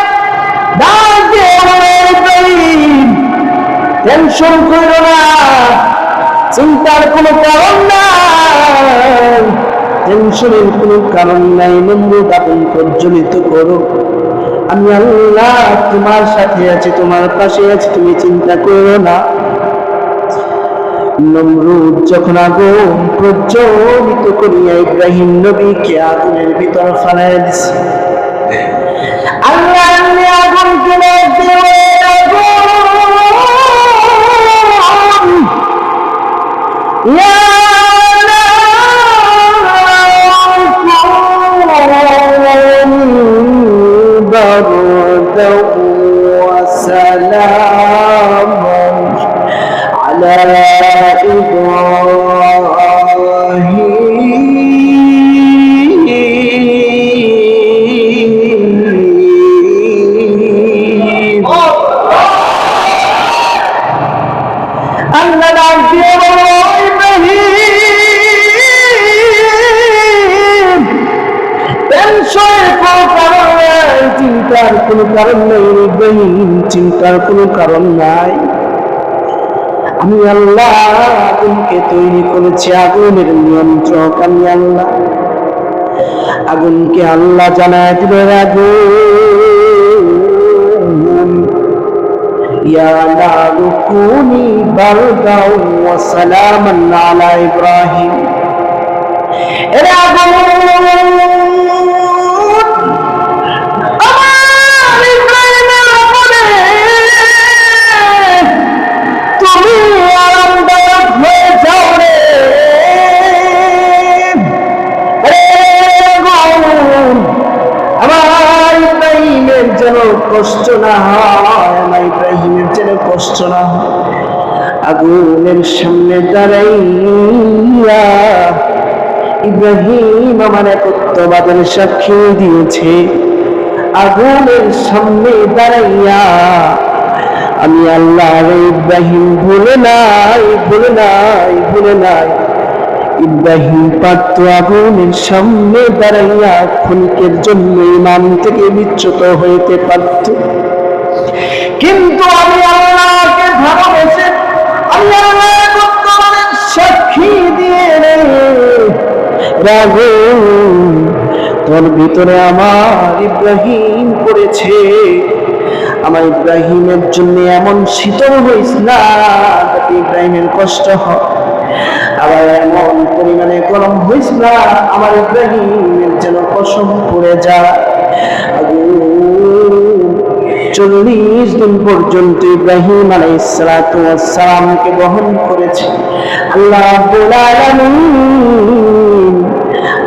Speaker 2: ডাক দিয়ে বলেন, ইব্রাহিম, টেনশন করো না, চিন্তার কোনো কারণ নাই, টেনশনের কোনো কারণ নাই। নমরুদ আগুন প্রজ্বলিত করো, আমি আল্লাহ তোমার সাথে আছি, তোমার পাশে আছি, তুমি চিন্তা করো না। নমরুদ যখন আগুন প্রজ্বলিত করিয়া ইব্রাহিম নবীকে আগুনের ভিতর ফেলাইয়া দিছে, আল্লাহ আগুনকে وسلام على إبراهيم। আল্লাহ নাম দিয়ে বলো, ইব্রাহিম, টেনশনের কোনো কারণ নাই, চিন্তার কোনো কারণ নেই ইব্রাহিম, চিন্তার কোনো কারণ নাই। আমি আল্লাহ আগুনকে তৈরি করেছি, আগুনের নিয়ন্ত্রক আমি আল্লাহ। আগুনকে আল্লাহ জানায় দিল, আগুন, ইয়া নারু কুনি বারদাও ওয়া সালামান আলা ইব্রাহিম। এরে আগুন, কষ্ট না হয়, আমার ইব্রাহিমের যেন কষ্ট না হয়। আগুনের সামনে দাঁড়াইয়া ইব্রাহিম আমার একত্ববাদের সাক্ষী দিয়েছে। আগুনের সামনে দাঁড়াইয়া আমি আল্লাহ ইব্রাহিম ভুলে নাই, ভুলে নাই, ভুলে নাই। ইব্রাহিম পারত আগুনের সামনে দাঁড়াইয়া ক্ষণিকের জন্য ঈমান থেকে বিচ্যুত হইতে পারত, কিন্তু আমি আল্লাহকে ভালোবেসে আমি আল্লাহর সাক্ষী দিয়ে রাগো তোর ভিতরে আমার ইব্রাহিম পড়েছে। আমার ইব্রাহিমের জন্য এমন শীতল হইস না যাতে ইব্রাহিমের কষ্ট হয়, আবার এমন পরিমাণে গরম হইস না আমার ইব্রাহিমের যেন কসম পড়ে যায়। 40 দিন পর্যন্ত ইব্রাহিম আলাইহিস সালাতু ওয়াস সালামকে বহন করেছে আল্লাহ রাব্বুল আলামিন।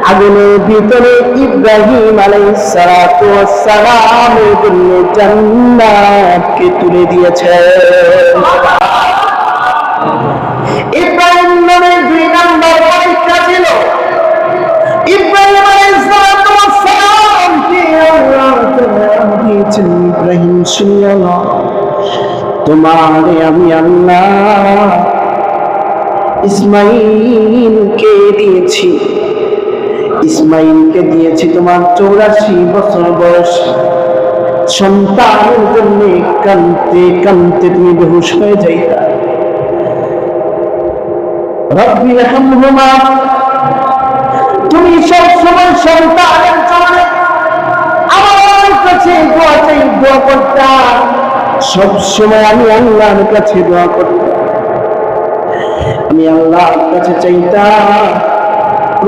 Speaker 2: আগুনের ভিতরে ইব্রাহিম আলাইহিস সালাতু ওয়াস সালামের জন্য জান্নাতকে তুলে দিয়েছে। শুনিয়া নাও, তোমারে আমি আল্লাহ ইসমাইলকে দিয়েছি। ইসমাইলকে দিয়েছি তোমার 84 বছর বয়স। সন্তানের জন্য কানতে কানতে তুমি বেহুশ হয়ে যাইতা। রব্বি রহমহুমা, তুমি সব সময় সন্তানের জন্য আমার কাছে দোয়া করতা। সব সময় আমি আল্লাহর কাছে দোয়া করতাম, আমি আল্লাহর কাছে চাইতাম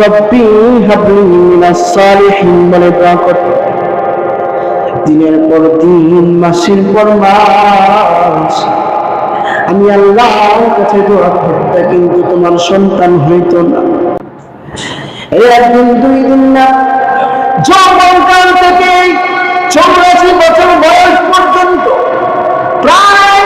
Speaker 2: রব্বি হাবলি মিনাস সালিহিন বলে দোয়া করতাম। দিনের পর দিন, মাসের পর মাস আমি আল্লাহর কাছে দোয়া করতাম, কিন্তু তোমার সন্তান হইতো না। একদিন, 2 দিন না, যৌবনকাল থেকে 84 বছর বয়স পর্যন্ত প্রায়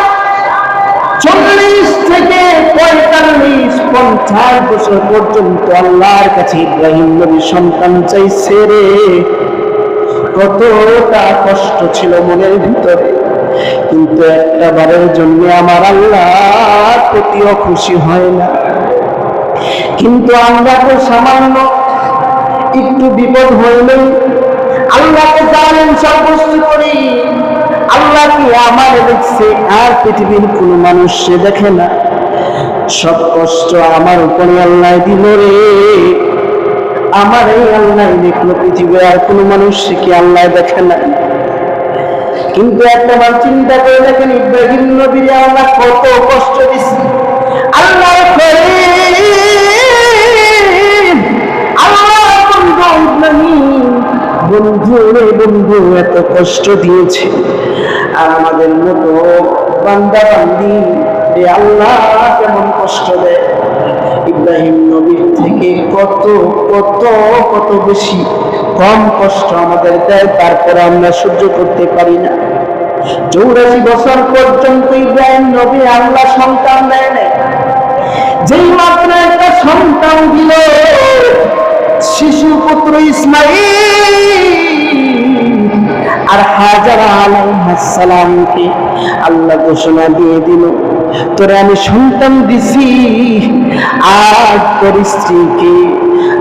Speaker 2: 40 থেকে 45, 50 বছর পর্যন্ত আল্লাহর কাছে ইব্রাহিম নবী সন্তান চাইছে রে। কতটা কষ্ট ছিল মনের ভিতরে, কিন্তু একটা বারের জন্য আমার আল্লাহর প্রতিও খুশি হয় না। কিন্তু আমরা তো সামান্য একটু বিপদ হইলেই আল্লাহকে জানেন সাব্যস্ত করি। আল্লাহ কি আমার দেখছে আর পৃথিবীর কোন মানুষ সে দেখে না? সব কষ্ট আমার উপরে আল্লাহ দিল রে। আমার এই আল্লাহ দেখলো, পৃথিবীর আর কোন মানুষ কি আল্লাহ দেখে না? কিন্তু একটা বার চিন্তা করে দেখেন, ইব্রাহিম নবীর আল্লাহ কত কষ্ট দিচ্ছে। আল্লাহ বন্ধু রে বন্ধু, এত কষ্ট দিয়েছে, আর আমাদের মতো বান্দা বান্দি রে আল্লাহ কেমন কষ্ট দেয়। ইব্রাহিম নবীর থেকে কত কত কত বেশি কম কষ্ট আমাদের দেয়, তারপরে আমরা সহ্য করতে পারি না। 84 বছর পর্যন্ত ইব্রাহিম নবী আল্লাহ সন্তান দেয় না। যেই মাত্র একটা সন্তান দিল, শিশু পুত্র ইসমাইল আর হাজারা আলাইহিস সালামকে আল্লাহ ঘোষণা দিয়ে দিল, তোরে আমি সন্তান দিছি, আর তোর স্ত্রীকে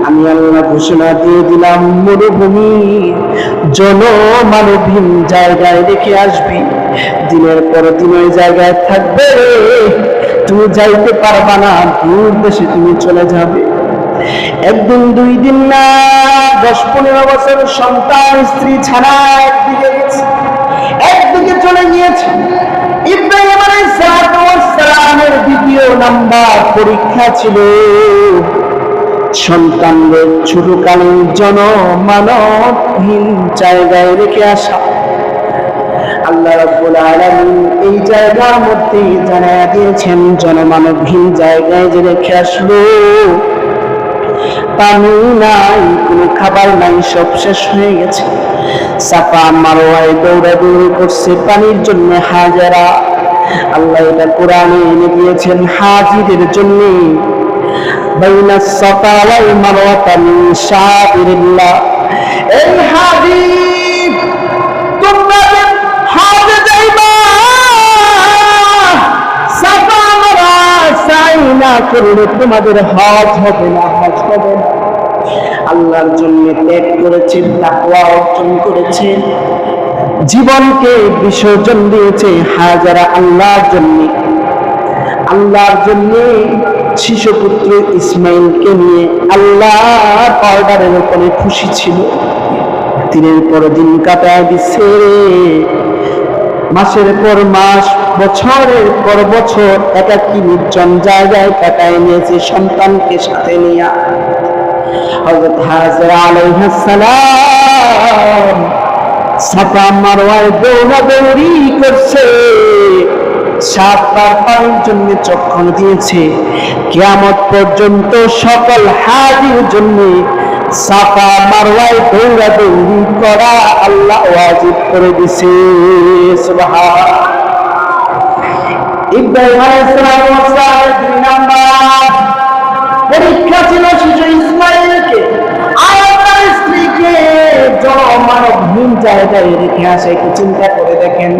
Speaker 2: আমি আল্লাহ ঘোষণা দিয়ে দিলাম মরুভূমি জনমানবহীন জায়গায় রেখে আসবি। দিনের পর দিন ওই জায়গায় থাকবে, তুমি যাইতে পারবা না, দূর দেশে তুমি চলে যাবে। একদিন, 2 দিন না, 10-15 বছর সন্তান স্ত্রী ছাড়া একদিকে গেছে, একদিকে চলে গিয়েছে। ইব্রাহিম আলাইহিস সালামের দ্বিতীয় নাম্বার পরীক্ষা ছিল সন্তানদের ছোটকালীন জনমানবহীন জায়গায় রেখে আসা। আল্লাহ রাব্বুল আলামিন এই জায়গার মধ্যে জানায়া দিয়েছেন, জনমানবহীন জায়গায় যে রেখে আসলো, পানি নাই, কোনো খাবার নাই, সব শেষ হয়ে গেছে। সাফা মারওয়ায় দৌড়াদৌড়ি করছে পানির জন্য হাজেরা। আল্লাহ এটা কোরআনে এনে দিয়েছেন হাজিদের জন্য, বাইনা সাফা ওয়াল মারওয়া মিন শাআইরিল্লাহ। এই হাজি, তোমরা হাজে যাইবা, সাফা মারওয়া সাই না করলে তোমাদের হজ হবে না, হজ হবে না। আল্লাহর জন্য ত্যাগ করেছেন, তাকওয়া অর্জন করেছেন, জীবনকে বিসর্জন দিয়েছে হাজারা আল্লাহর জন্য। আল্লাহর জন্য শিশুপুত্র ইসমাইলকে নিয়ে আল্লাহর অর্ডারের উপরে খুশি ছিল। দিনের পর দিন কাটায় দিচ্ছে, মাসের পর মাস, বছরের পর বছর একাকী নির্জন জায়গায় কাটায় নিয়েছে সন্তানকে সাথে নিয়ে। হযরত হাজেরা আলাইহিস সালাম সাফা মারওয়ায় দৌড়াদৌড়ি করছে, 7 বার পানির জন্য চক্ষণ দিয়েছে। কিয়ামত পর্যন্ত সকল হাজির জন্য সাফা মারওয়ায় দৌড়াদৌড়ি করা আল্লাহ ওয়াজিব করে দিয়েছে। সুবহানাল্লাহ। ইব্রাহিম আলাইহিস সালামের 2 নাম্বার পরীক্ষা ছিল শিশু ইসমাইলকে আর তার স্ত্রীকে জনমানবহীন জায়গায় রেখে আসে। একটু চিন্তা করে দেখেন,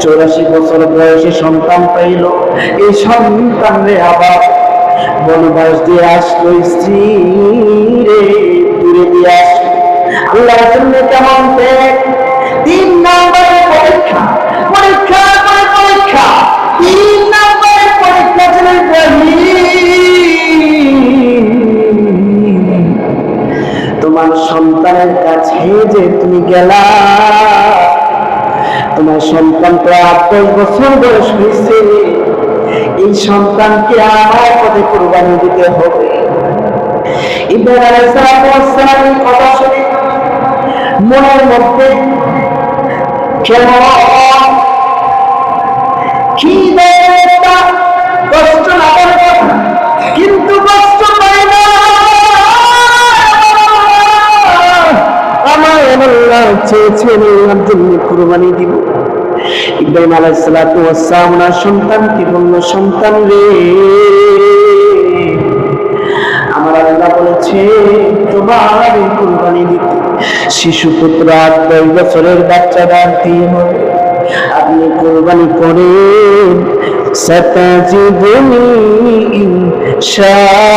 Speaker 2: 84 বছর বয়সে সন্তান পাইল, এই সন্তানরে আবার বনবাস দিয়ে আসলো, স্ত্রী রে দূরে দিয়ে আসলো। আল্লাহর জন্য কেমন ত্যাগ! 3 নম্বরের পরীক্ষা, পরীক্ষা করে পরীক্ষা, 3 নম্বরের পরীক্ষা ছিল তোমার সন্তানের কাছে যে তুমি গেলা, তোমার সন্তান প্রায় 10 বছর বয়স হয়েছে, এই সন্তানকে আমার পথে কুরবানি দিতে হবে। ইব্রাহিম আলাইহিস সালাম এই কথা শুনে মনের মধ্যে কেমন কষ্ট লাগার কথা, কিন্তু কষ্ট পাই না। আমার আল্লাহ চেয়েছেন ওনার জন্য কুরবানি দিব। ইব্রাহিম আলাইহিস সালাম ওনার সন্তানকে বলল, সন্তান রে, আমার আল্লাহ বলেছে তোমার কুরবানি দিতে। শিশু পুত্র 8-10 বছরের বাচ্চারা দিয়ে আপনি কুরবানি করেন। সাতাজিদুনি ইনশাআল্লাহ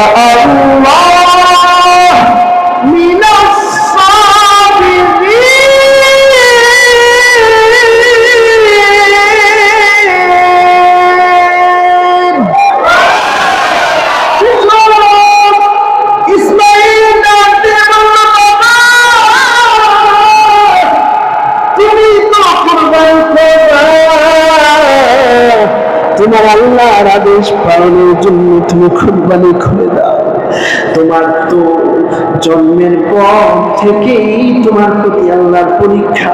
Speaker 2: মিনাস তোমার আল্লাহর আদেশ পালনের জন্য তুমি কুরবানি করে দাও। তোমার তো জন্মের পর থেকেই তোমার প্রতি আল্লাহর পরীক্ষা,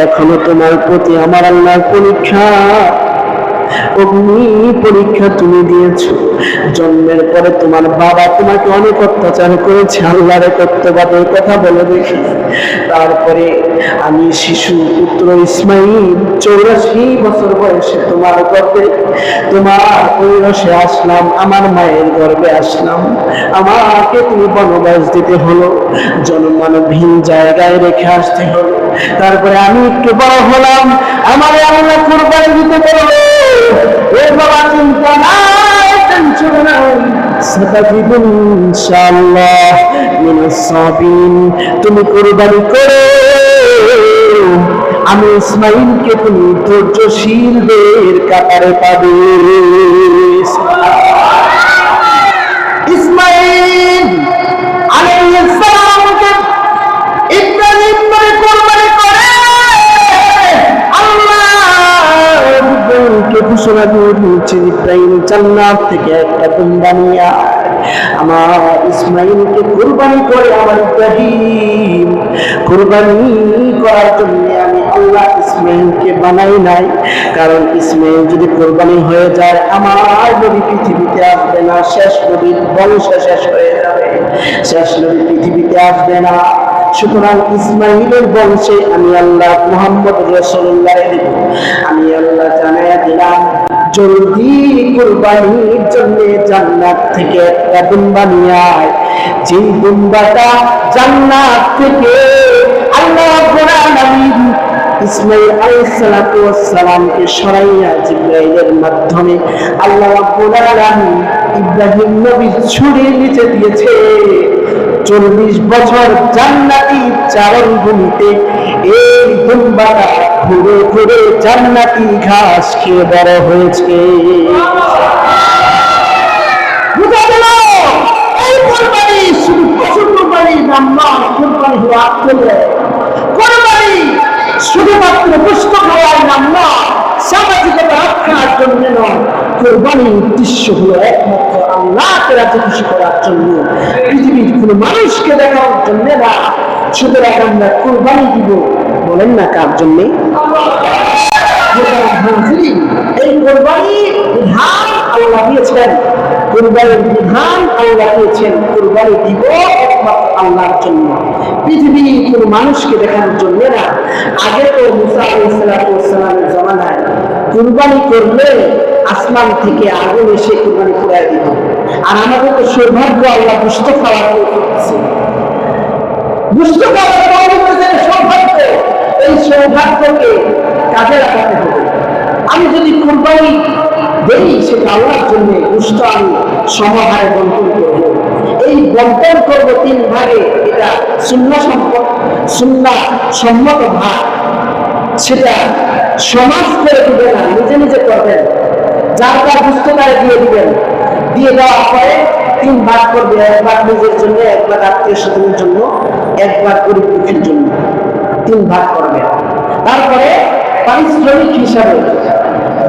Speaker 2: এখনো তোমার প্রতি আমার আল্লাহর পরীক্ষা, অগ্নি পরীক্ষা তুমি দিয়েছো। জন্মের পরে তোমার বাবা তোমাকে অনেক অত্যাচার করেছে, আল্লাহর কর্তব্যের কথা বলে দেখি। তারপরে আমি শিশু পুত্র ইসমাইল 84 বছর বয়সে তোমার গর্ভে, তোমার ঐরসে আসলাম, আমার মায়ের গর্ভে আসলাম। আমাকে তুমি বনবাস দিতে হলো, জনমানবহীন জায়গায় রেখে আসতে হলো। তারপরে আমি একটু বড় হলাম, আমার আল্লাহ কুরবানি দিতে বলল, এ বাবা চিন্তা নাই, টেনশন নাই, সাতাজিদুন ইনশাআল্লাহ মিনাস সাবিরিন। তুমি কুরবানি করো, আমি ইসমাইলকে তুমি ধৈর্যশীলদের কাতারে পাবে। ইসমাইল আলাইহিস সালামকে ইব্রাহিম নবী কুরবানি করে আল্লাহকে ঘোষণা করে দিয়েছেন, ইব্রাহিম জান্নাত থেকে একটা দুম্বা নিয়ে আমার ইসমাইলকে কুরবানি করে আমার ইব্রাহিম কুরবানি করার জন্য আমি আল্লাহ ইসমাইলকে বানাই নাই। কারণ ইসমাইল যদি কুরবানি হয়ে যায়, আমার নবী পৃথিবীতে আসবে না, শেষ নবীর বংশ শেষ হয়ে যাবে, শেষ নবী পৃথিবীতে আসবে না। সুতরাং ইসমাইলের বংশে আমি আল্লাহ মুহাম্মদ রাসূলুল্লাহ দিব। আমি আল্লাহ জানায়া দিলাম, জলদি কুরবানির জন্য জান্নাত থেকে একটা দুম্বা নিয়ে আয়। যে দুম্বাটা জান্নাত থেকে আল্লাহ রাব্বুল আলামিন ইসমাইল আলাইহিস সালাতু ওয়াস সালামকে সরাইয়া জিবরাইলের মাধ্যমে আল্লাহ রাব্বুল আলামিন ইব্রাহিম নবীর ছুরির নিচে দিয়েছে। 40 বছর জান্নাতি চারণভূমিতে এই দুম্বাটা ঘুরে ঘুরে জান্নাতি ঘাস খেয়ে বড় হয়েছে। বুঝা গেল, এই কুরবানি শুধু পশু কুরবানির নাম নয়, কুরবানি হলো আত্মীয় কুরবানি, শুধুমাত্র পুষ্ট খাওয়ার নাম নয়, সামাজিকতা রক্ষার জন্য নয়। কুরবানির উদ্দেশ্য হলো একমাত্র আল্লাহকে রাজি খুশি করার জন্য, পৃথিবীর কোনো মানুষকে দেখানোর জন্য না। সুতরাং আমরা কুরবানি দিব, বলেন না কার জন্যে? এই কুরবানি বিধান আল্লাহ দিয়েছেন, কুরবানির বিধান আল্লাহ দিয়েছেন। কুরবানি দিব একমাত্র আল্লাহর জন্য, পৃথিবীর কোনো মানুষকে দেখানোর জন্য না। আগে তো মুসা আলাইহিস সালামের জামানায় কুরবানি করলে আসমান থেকে আগুন এসে কুরবানি করে দিত। আর আমাদের তো সৌভাগ্য, আল্লাহ গোশত খাওয়ার করতেছে, গোশত খাওয়ার সৌভাগ্য।
Speaker 1: সৌভাগ্যকে কাজে লাগাতে হবে। আমি যদি কুরবানি দেই সেটা আল্লাহর জন্য গোশত আমি সমহারে বন্টন করব। এই বন্টন করব 3 ভাগে, এটা সুন্নাহ সম্মত ভাগ। সেটা সমাজ করে দিবে না, নিজে নিজে করবেন। যার তার গোশত তারে দিয়ে দিবেন, দিয়ে দেওয়ার পরে 3 ভাগ করবে, 1 ভাগ নিজের জন্য, 1 ভাগ আত্মীয় স্বজনের জন্য, 1 ভাগ গরিব দুঃখীর জন্য, 3 ভাগ করবে। তারপরে পারিশ্রমিক হিসাবে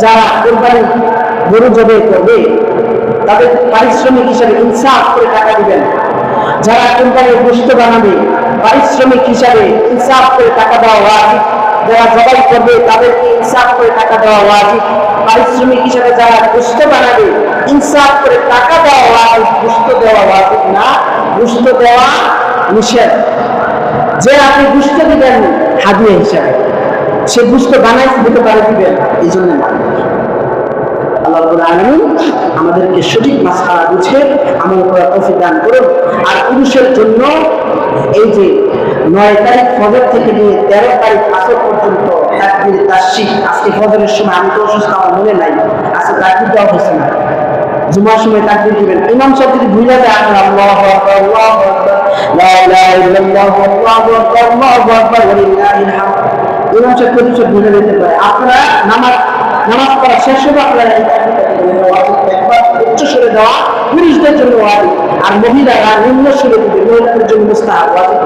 Speaker 1: যারা কোরবানি গরু জবাই করবে তাদের পারিশ্রমিক হিসাবে ইনসাফ করে টাকা দিবেন। যারা কোরবানির গোশত বানাবে পারিশ্রমিক হিসাবে ইনসাফ করে টাকা দেওয়া ওয়াজিব। যারা জবাই করবে তাদেরকে ইনসাফ করে টাকা দেওয়া ওয়াজিব। পারিশ্রমিক হিসাবে যারা গোশত বানাবে ইনসাফ করে টাকা দেওয়া ওয়াজিব, গোশত দেওয়া ওয়াজিব না, গোশত দেওয়া নিষেধ। যে আপনি গোশত দিবেন হাদিয়া হিসাবে, সে গোশত বানাই দিতে পারে দিবেন, এই জন্য না। আল্লাহ রাব্বুল আলামিন আমাদেরকে সঠিক মাসআলা বুঝে আমল করার তৌফিক দান করুন। আর পুরুষের জন্য এই যে 9 তারিখ ফজর থেকে নিয়ে 13 তারিখ আসর পর্যন্ত তাকবীর তাশরিক, আজকে ফজরের সময় আমি তো অসুস্থ, আমার মনে নাই, আজকে তাকবীর দেওয়া হয়েছে না। জুমার সময় তাকবীর দিবেন, ইমাম সাহেব যদি ভুলে যায় আল্লাহু আকবার, আল্লাহু আকবার, লা ইলাহা ইল্লাল্লাহ, আল্লাহু আকবার, আল্লাহু আকবার, ওয়া লিল্লাহিল হামদ। ইমাম সাহেব কিছু ভুলে যেতে পারে। আপনারা নামাজ পড়া শেষ হবে, আপনারা একবার উচ্চ সুরে দেওয়া পুরুষদের জন্য ওয়াজিব, আর মহিলারা নিম্ন সুরে দিবে, মহিলাদের জন্য মুস্তাহাব ওয়াজিব।